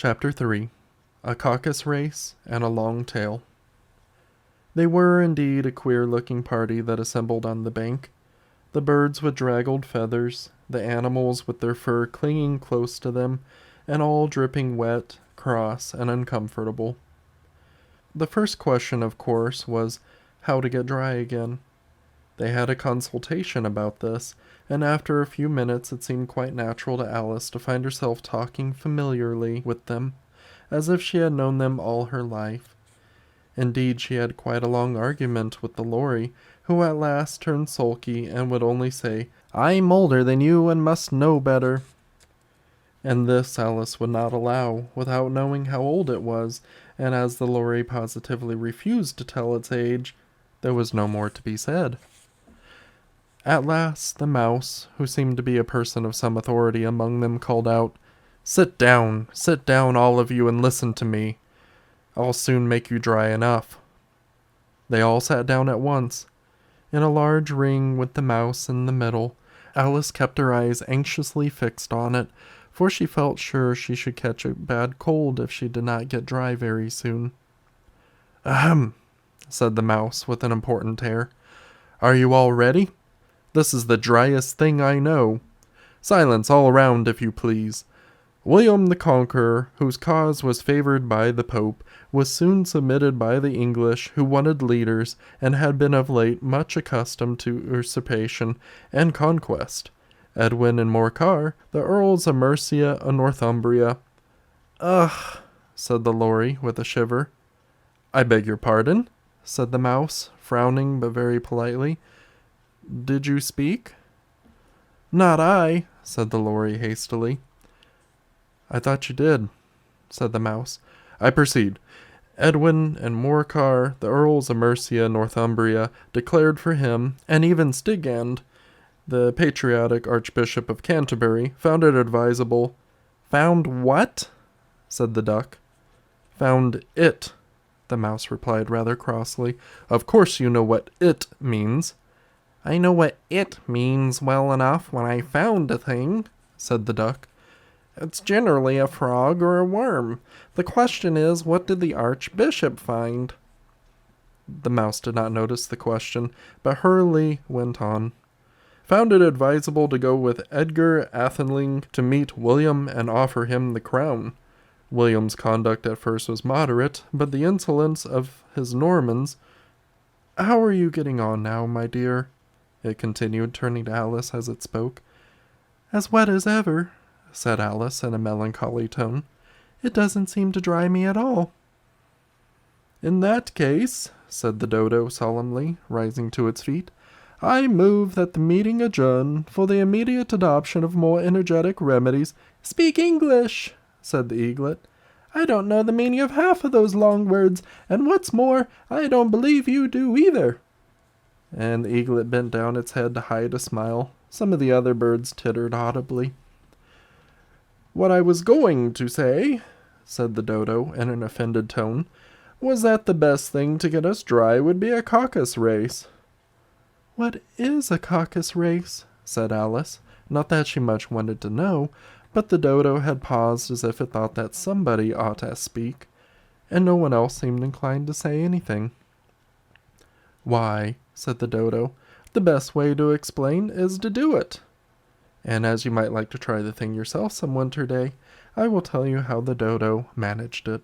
Chapter 3. A Caucus-Race and a Long Tail. They were indeed a queer-looking party that assembled on the bank. The birds with draggled feathers, the animals with their fur clinging close to them, and all dripping wet, cross, and uncomfortable. The first question, of course, was how to get dry again. They had a consultation about this, and after a few minutes it seemed quite natural to Alice to find herself talking familiarly with them, as if she had known them all her life. Indeed, she had quite a long argument with the Lory, who at last turned sulky and would only say, "I'm older than you and must know better." And this Alice would not allow, without knowing how old it was, and as the Lory positively refused to tell its age, there was no more to be said. At last, the mouse, who seemed to be a person of some authority among them, called out, sit down, all of you, and listen to me. I'll soon make you dry enough." They all sat down at once. In a large ring with the mouse in the middle, Alice kept her eyes anxiously fixed on it, for she felt sure she should catch a bad cold if she did not get dry very soon. "Ahem," said the mouse with an important air. "Are you all ready? This is the driest thing I know. Silence all around, if you please. William the Conqueror, whose cause was favored by the Pope, was soon submitted by the English, who wanted leaders, and had been of late much accustomed to usurpation and conquest. Edwin and Morcar, the Earls of Mercia and Northumbria." "Ugh," said the Lory with a shiver. "I beg your pardon," said the mouse, frowning but very politely. "Did you speak?" "Not I," said the Lory hastily. "I thought you did," said the mouse. "I proceed. Edwin and Morcar, the Earls of Mercia and Northumbria, declared for him, and even Stigand, the patriotic Archbishop of Canterbury, found it advisable—" "Found what?" said the duck. "Found it," the mouse replied rather crossly. "Of course you know what it means." "I know what it means well enough when I found a thing," said the duck. "It's generally a frog or a worm. The question is, what did the Archbishop find?" The mouse did not notice the question, but hurriedly went on. "Found it advisable to go with Edgar Atheling to meet William and offer him the crown. William's conduct at first was moderate, but the insolence of his Normans— How are you getting on now, my dear?" it continued, turning to Alice as it spoke. "As wet as ever," said Alice in a melancholy tone. "It doesn't seem to dry me at all." "In that case," said the dodo solemnly, rising to its feet, "I move that the meeting adjourn for the immediate adoption of more energetic remedies." "Speak English," said the eaglet. "I don't know the meaning of half of those long words, and what's more, I don't believe you do either." And the eaglet bent down its head to hide a smile. Some of the other birds tittered audibly. "What I was going to say," said the dodo in an offended tone, "was that the best thing to get us dry would be a caucus-race." "What is a caucus-race?" said Alice. Not that she much wanted to know, but the dodo had paused as if it thought that somebody ought to speak, and no one else seemed inclined to say anything. "Why," said the dodo, "the best way to explain is to do it. And as you might like to try the thing yourself some winter day, I will tell you how the dodo managed it.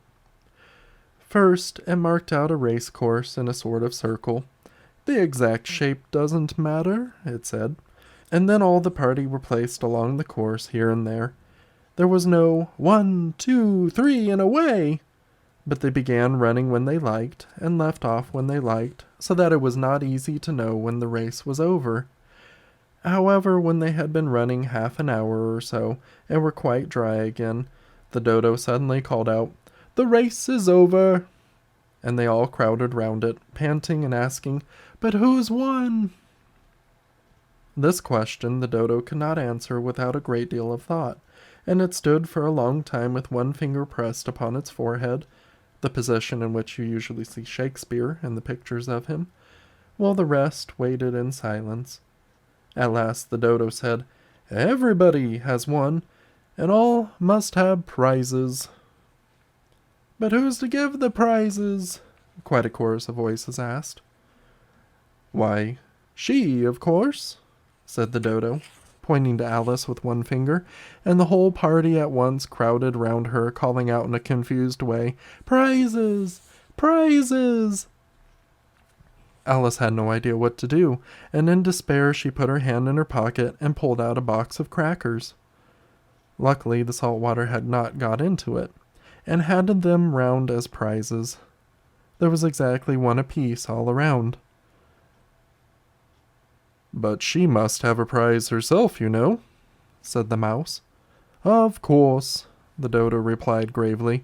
First, it marked out a race course in a sort of circle. The exact shape doesn't matter, it said. And then all the party were placed along the course here and there. There was no 1, 2, 3, and away, but they began running when they liked, and left off when they liked, so that it was not easy to know when the race was over. However, when they had been running half an hour or so, and were quite dry again, the dodo suddenly called out, 'The race is over!' And they all crowded round it, panting and asking, 'But who's won?' This question the dodo could not answer without a great deal of thought, and it stood for a long time with one finger pressed upon its forehead, the position in which you usually see Shakespeare in the pictures of him, while the rest waited in silence. At last the dodo said, 'Everybody has won, and all must have prizes.' But who's to give the prizes? Quite a chorus of voices asked. Why, she, of course, said the dodo, pointing to Alice with one finger, and the whole party at once crowded round her, calling out in a confused way, Prizes! Prizes! Alice had no idea what to do, and in despair she put her hand in her pocket and pulled out a box of crackers. Luckily, the salt water had not got into it, and handed them round as prizes. There was exactly one apiece all around. But she must have a prize herself, you know, said the mouse. Of course, the dodo replied gravely.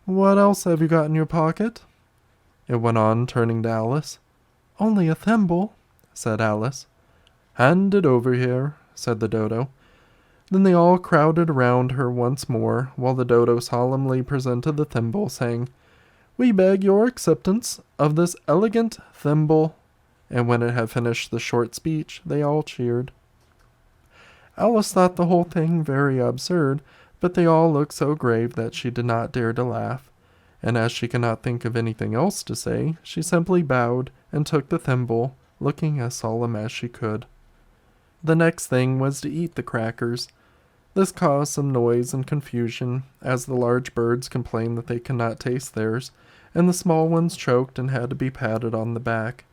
What else have you got in your pocket? It went on, turning to Alice. Only a thimble, said Alice. Hand it over here, said the dodo. Then they all crowded around her once more, while the dodo solemnly presented the thimble, saying, We beg your acceptance of this elegant thimble. And when it had finished the short speech, they all cheered. Alice thought the whole thing very absurd, but they all looked so grave that she did not dare to laugh, and as she could not think of anything else to say, she simply bowed and took the thimble, looking as solemn as she could. The next thing was to eat the crackers. This caused some noise and confusion, as the large birds complained that they could not taste theirs, and the small ones choked and had to be patted on the back.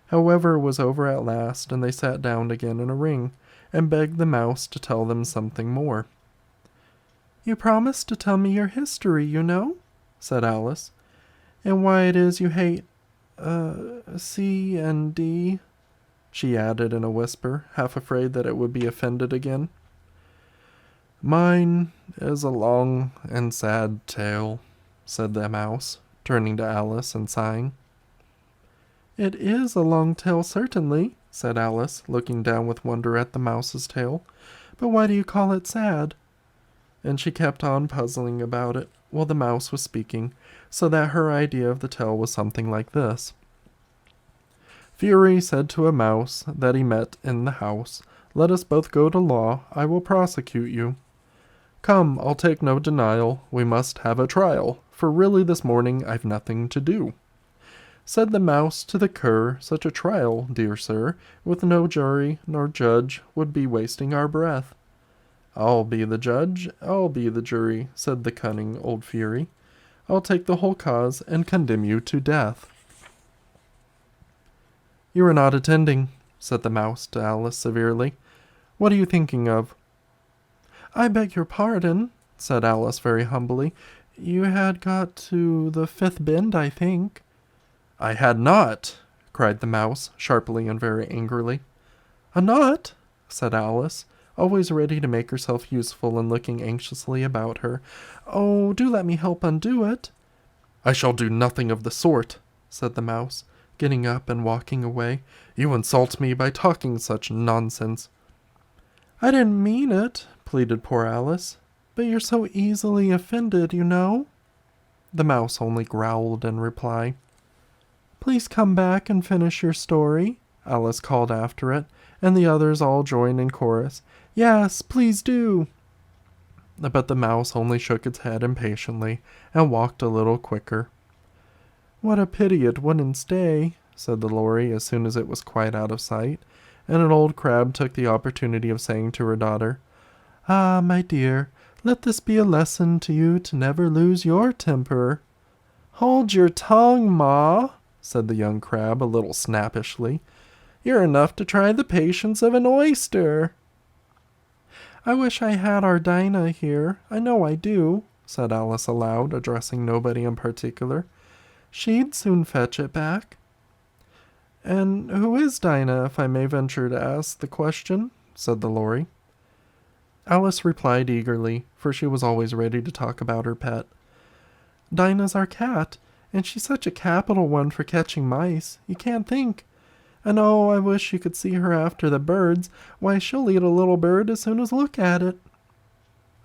However, it was over at last, and they sat down again in a ring, and begged the mouse to tell them something more. You promised to tell me your history, you know, said Alice, and why it is you hate, C and D, she added in a whisper, half afraid that it would be offended again. Mine is a long and sad tale, said the mouse, turning to Alice and sighing. It is a long tale, certainly, said Alice, looking down with wonder at the mouse's tail. But why do you call it sad? And she kept on puzzling about it while the mouse was speaking, so that her idea of the tale was something like this. Fury said to a mouse that he met in the house, Let us both go to law, I will prosecute you. Come, I'll take no denial, we must have a trial, for really this morning I've nothing to do. Said the mouse to the cur, Such a trial, dear sir, with no jury nor judge, would be wasting our breath. I'll be the judge, I'll be the jury, said the cunning old Fury. I'll take the whole cause and condemn you to death. You are not attending, said the mouse to Alice severely. What are you thinking of? I beg your pardon, said Alice very humbly. You had got to the fifth bend, I think. I had not, cried the mouse, sharply and very angrily. Not? said Alice, always ready to make herself useful and looking anxiously about her. Oh, do let me help undo it. I shall do nothing of the sort, said the mouse, getting up and walking away. You insult me by talking such nonsense. I didn't mean it, pleaded poor Alice, but you're so easily offended, you know. The mouse only growled in reply. Please come back and finish your story, Alice called after it, and the others all joined in chorus. Yes, please do. But the mouse only shook its head impatiently and walked a little quicker. What a pity it wouldn't stay, said the lorry as soon as it was quite out of sight, and an old crab took the opportunity of saying to her daughter, Ah, my dear, let this be a lesson to you to never lose your temper. Hold your tongue, Ma, said the young crab a little snappishly. You're enough to try the patience of an oyster. I wish I had our Dinah here. I know I do, said Alice aloud, addressing nobody in particular. She'd soon fetch it back. And who is Dinah, if I may venture to ask the question? Said the lorry. Alice replied eagerly, for she was always ready to talk about her pet. Dinah's our cat, and she's such a capital one for catching mice, you can't think. And oh, I wish you could see her after the birds. Why, she'll eat a little bird as soon as look at it.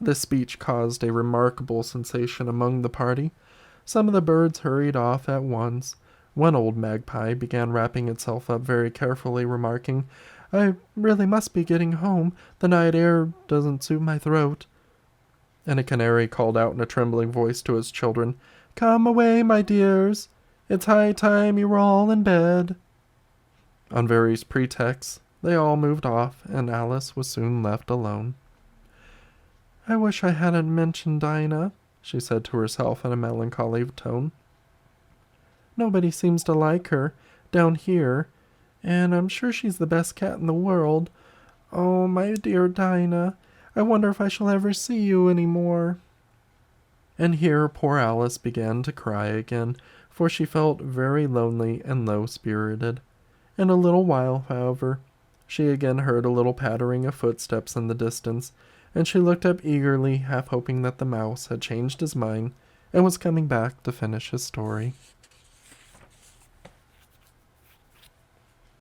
This speech caused a remarkable sensation among the party. Some of the birds hurried off at once. One old magpie began wrapping itself up very carefully, remarking, I really must be getting home. The night air doesn't suit my throat. And a canary called out in a trembling voice to his children, Come away, my dears. It's high time you were all in bed." On various pretexts, they all moved off, and Alice was soon left alone. "I wish I hadn't mentioned Dinah," she said to herself in a melancholy tone. "Nobody seems to like her down here, and I'm sure she's the best cat in the world. Oh, my dear Dinah, I wonder if I shall ever see you any more." And here poor Alice began to cry again, for she felt very lonely and low-spirited. In a little while, however, she again heard a little pattering of footsteps in the distance, and she looked up eagerly, half hoping that the mouse had changed his mind and was coming back to finish his story.